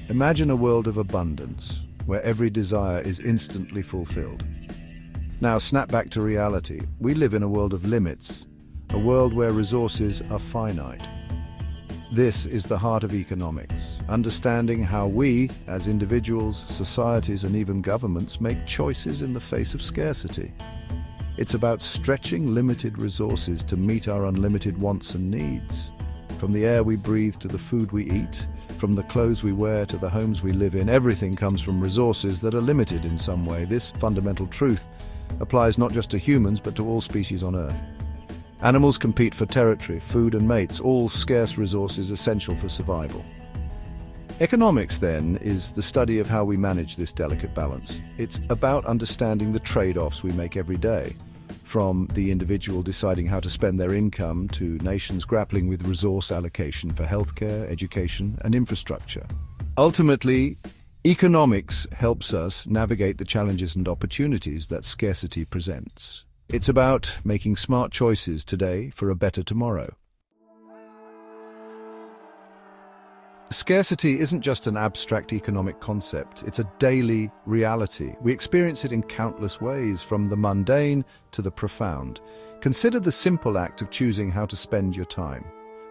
Imagine a world of abundance, where every desire is instantly fulfilled. Now snap back to reality. We live in a world of limits, a world where resources are finite. This is the heart of economics, understanding how we, as individuals, societies, and even governments, make choices in the face of scarcity. It's about stretching limited resources to meet our unlimited wants and needs. From the air we breathe to the food we eat, from the clothes we wear to the homes we live in, everything comes from resources that are limited in some way. This fundamental truth applies not just to humans, but to all species on Earth. Animals compete for territory, food and mates, all scarce resources essential for survival. Economics, then, is the study of how we manage this delicate balance. It's about understanding the trade-offs we make every day, from the individual deciding how to spend their income to nations grappling with resource allocation for healthcare, education, and infrastructure. Ultimately, economics helps us navigate the challenges and opportunities that scarcity presents. It's about making smart choices today for a better tomorrow. Scarcity isn't just an abstract economic concept, it's a daily reality. We experience it in countless ways, from the mundane to the profound. Consider the simple act of choosing how to spend your time.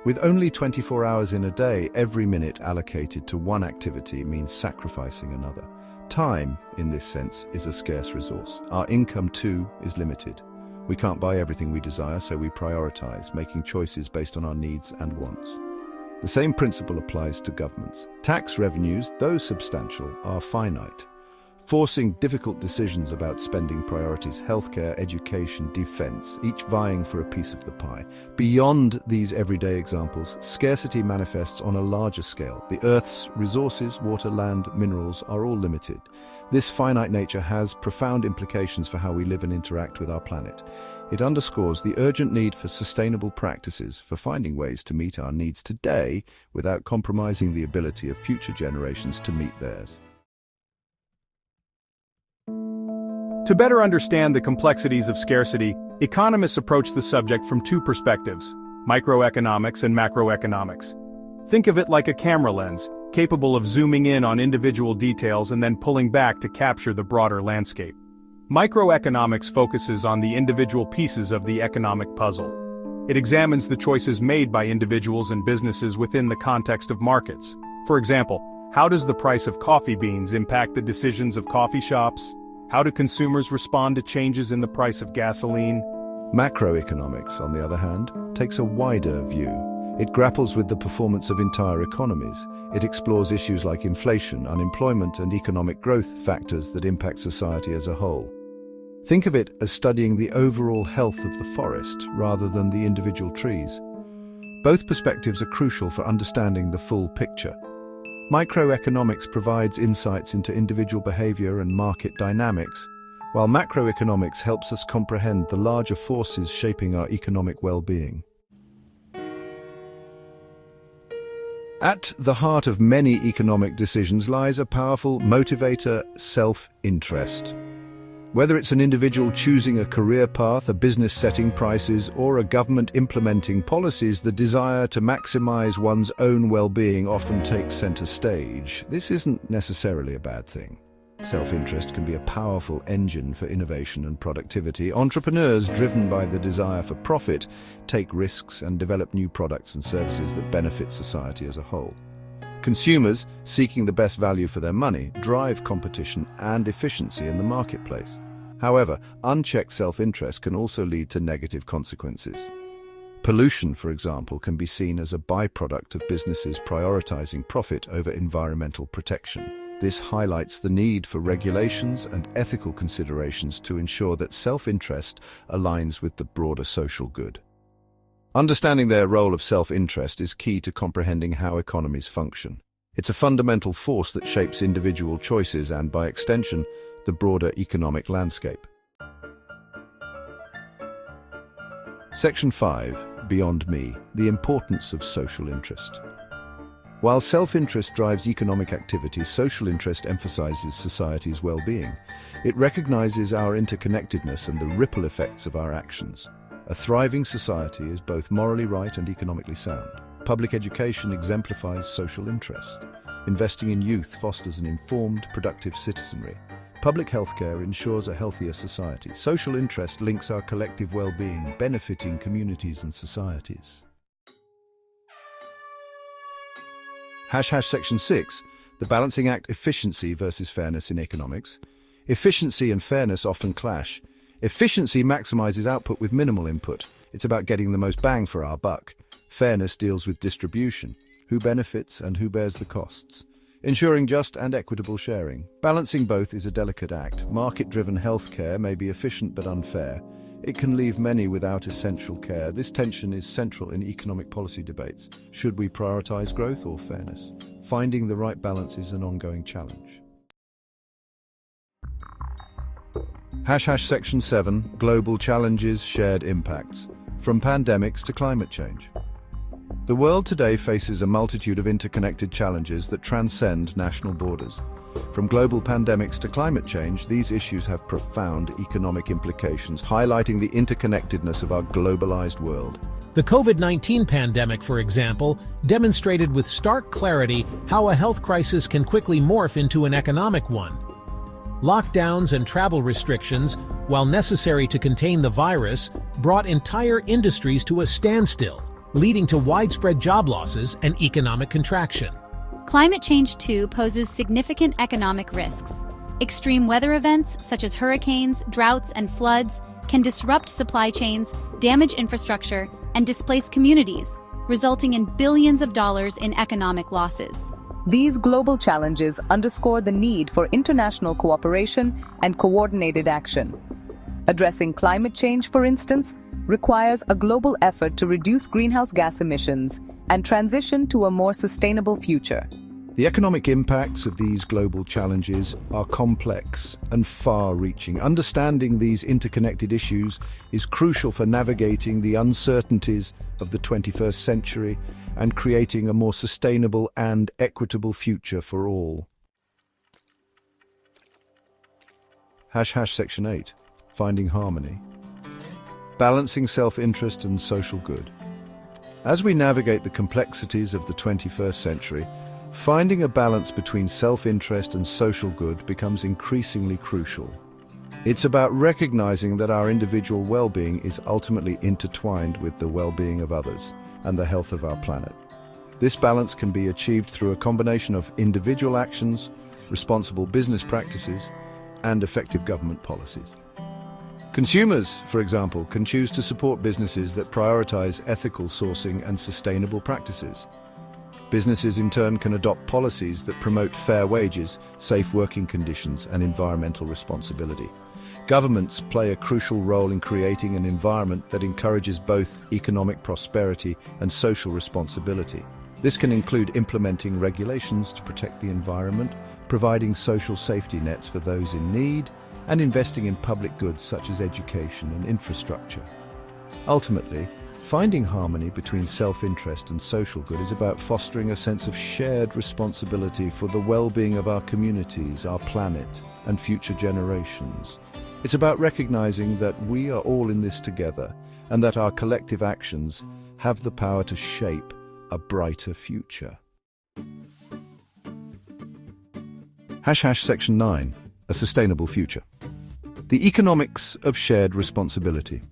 With only 24 hours in a day, every minute allocated to one activity means sacrificing another. Time, in this sense, is a scarce resource. Our income, too, is limited. We can't buy everything we desire, so we prioritize, making choices based on our needs and wants. The same principle applies to governments. Tax revenues, though substantial, are finite, forcing difficult decisions about spending priorities: healthcare, education, defense, each vying for a piece of the pie. Beyond these everyday examples, scarcity manifests on a larger scale. The Earth's resources, water, land, minerals, are all limited. This finite nature has profound implications for how we live and interact with our planet. It underscores the urgent need for sustainable practices, for finding ways to meet our needs today without compromising the ability of future generations to meet theirs. To better understand the complexities of scarcity, economists approach the subject from two perspectives: microeconomics and macroeconomics. Think of it like a camera lens, capable of zooming in on individual details and then pulling back to capture the broader landscape. Microeconomics focuses on the individual pieces of the economic puzzle. It examines the choices made by individuals and businesses within the context of markets. For example, how does the price of coffee beans impact the decisions of coffee shops? How do consumers respond to changes in the price of gasoline? Macroeconomics, on the other hand, takes a wider view. It grapples with the performance of entire economies. It explores issues like inflation, unemployment, and economic growth, factors that impact society as a whole. Think of it as studying the overall health of the forest rather than the individual trees. Both perspectives are crucial for understanding the full picture. Microeconomics provides insights into individual behavior and market dynamics, while macroeconomics helps us comprehend the larger forces shaping our economic well-being. At the heart of many economic decisions lies a powerful motivator: self-interest. Whether it's an individual choosing a career path, a business setting prices, or a government implementing policies, the desire to maximize one's own well-being often takes center stage. This isn't necessarily a bad thing. Self-interest can be a powerful engine for innovation and productivity. Entrepreneurs, driven by the desire for profit, take risks and develop new products and services that benefit society as a whole. Consumers, seeking the best value for their money, drive competition and efficiency in the marketplace. However, unchecked self-interest can also lead to negative consequences. Pollution, for example, can be seen as a byproduct of businesses prioritizing profit over environmental protection. This highlights the need for regulations and ethical considerations to ensure that self-interest aligns with the broader social good. Understanding their role of self-interest is key to comprehending how economies function. It's a fundamental force that shapes individual choices and, by extension, the broader economic landscape. Section 5. Beyond Me: The Importance of Social Interest. While self-interest drives economic activity, social interest emphasizes society's well-being. It recognizes our interconnectedness and the ripple effects of our actions. A thriving society is both morally right and economically sound. Public education exemplifies social interest. Investing in youth fosters an informed, productive citizenry. Public healthcare ensures a healthier society. Social interest links our collective well-being, benefiting communities and societies. Section 6, the balancing act: efficiency versus fairness in economics. Efficiency and fairness often clash. Efficiency maximizes output with minimal input. It's about getting the most bang for our buck. Fairness deals with distribution, who benefits and who bears the costs, ensuring just and equitable sharing. Balancing both is a delicate act. Market-driven healthcare may be efficient but unfair. It can leave many without essential care. This tension is central in economic policy debates. Should we prioritize growth or fairness? Finding the right balance is an ongoing challenge. Section 7, global challenges, shared impacts. From pandemics to climate change. The world today faces a multitude of interconnected challenges that transcend national borders. From global pandemics to climate change, these issues have profound economic implications, highlighting the interconnectedness of our globalized world. The COVID-19 pandemic, for example, demonstrated with stark clarity how a health crisis can quickly morph into an economic one. Lockdowns and travel restrictions, while necessary to contain the virus, brought entire industries to a standstill, leading to widespread job losses and economic contraction. Climate change, too, poses significant economic risks. Extreme weather events, such as hurricanes, droughts, and floods, can disrupt supply chains, damage infrastructure, and displace communities, resulting in billions of dollars in economic losses. These global challenges underscore the need for international cooperation and coordinated action. Addressing climate change, for instance, requires a global effort to reduce greenhouse gas emissions and transition to a more sustainable future. The economic impacts of these global challenges are complex and far-reaching. Understanding these interconnected issues is crucial for navigating the uncertainties of the 21st century and creating a more sustainable and equitable future for all. Section 8, finding harmony. Balancing self-interest and social good. As we navigate the complexities of the 21st century, finding a balance between self-interest and social good becomes increasingly crucial. It's about recognizing that our individual well-being is ultimately intertwined with the well-being of others and the health of our planet. This balance can be achieved through a combination of individual actions, responsible business practices, and effective government policies. Consumers, for example, can choose to support businesses that prioritize ethical sourcing and sustainable practices. Businesses, in turn, can adopt policies that promote fair wages, safe working conditions, and environmental responsibility. Governments play a crucial role in creating an environment that encourages both economic prosperity and social responsibility. This can include implementing regulations to protect the environment, providing social safety nets for those in need, and investing in public goods such as education and infrastructure. Ultimately, finding harmony between self-interest and social good is about fostering a sense of shared responsibility for the well-being of our communities, our planet, and future generations. It's about recognizing that we are all in this together and that our collective actions have the power to shape a brighter future. Section 9, a sustainable future. The economics of shared responsibility.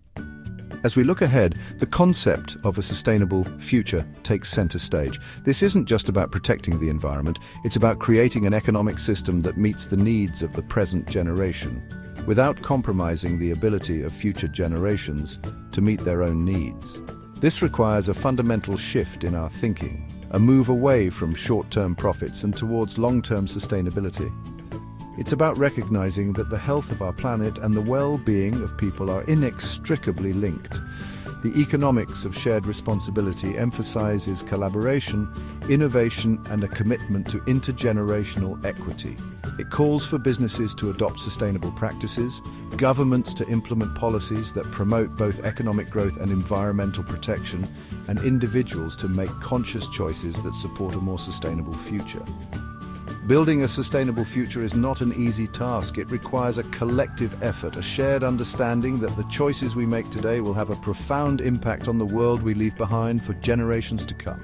As we look ahead, the concept of a sustainable future takes center stage. This isn't just about protecting the environment, it's about creating an economic system that meets the needs of the present generation, without compromising the ability of future generations to meet their own needs. This requires a fundamental shift in our thinking, a move away from short-term profits and towards long-term sustainability. It's about recognizing that the health of our planet and the well-being of people are inextricably linked. The economics of shared responsibility emphasizes collaboration, innovation, and a commitment to intergenerational equity. It calls for businesses to adopt sustainable practices, governments to implement policies that promote both economic growth and environmental protection, and individuals to make conscious choices that support a more sustainable future. Building a sustainable future is not an easy task. It requires a collective effort, a shared understanding that the choices we make today will have a profound impact on the world we leave behind for generations to come.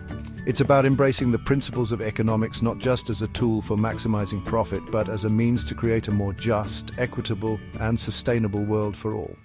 It's about embracing the principles of economics not just as a tool for maximizing profit, but as a means to create a more just, equitable, and sustainable world for all.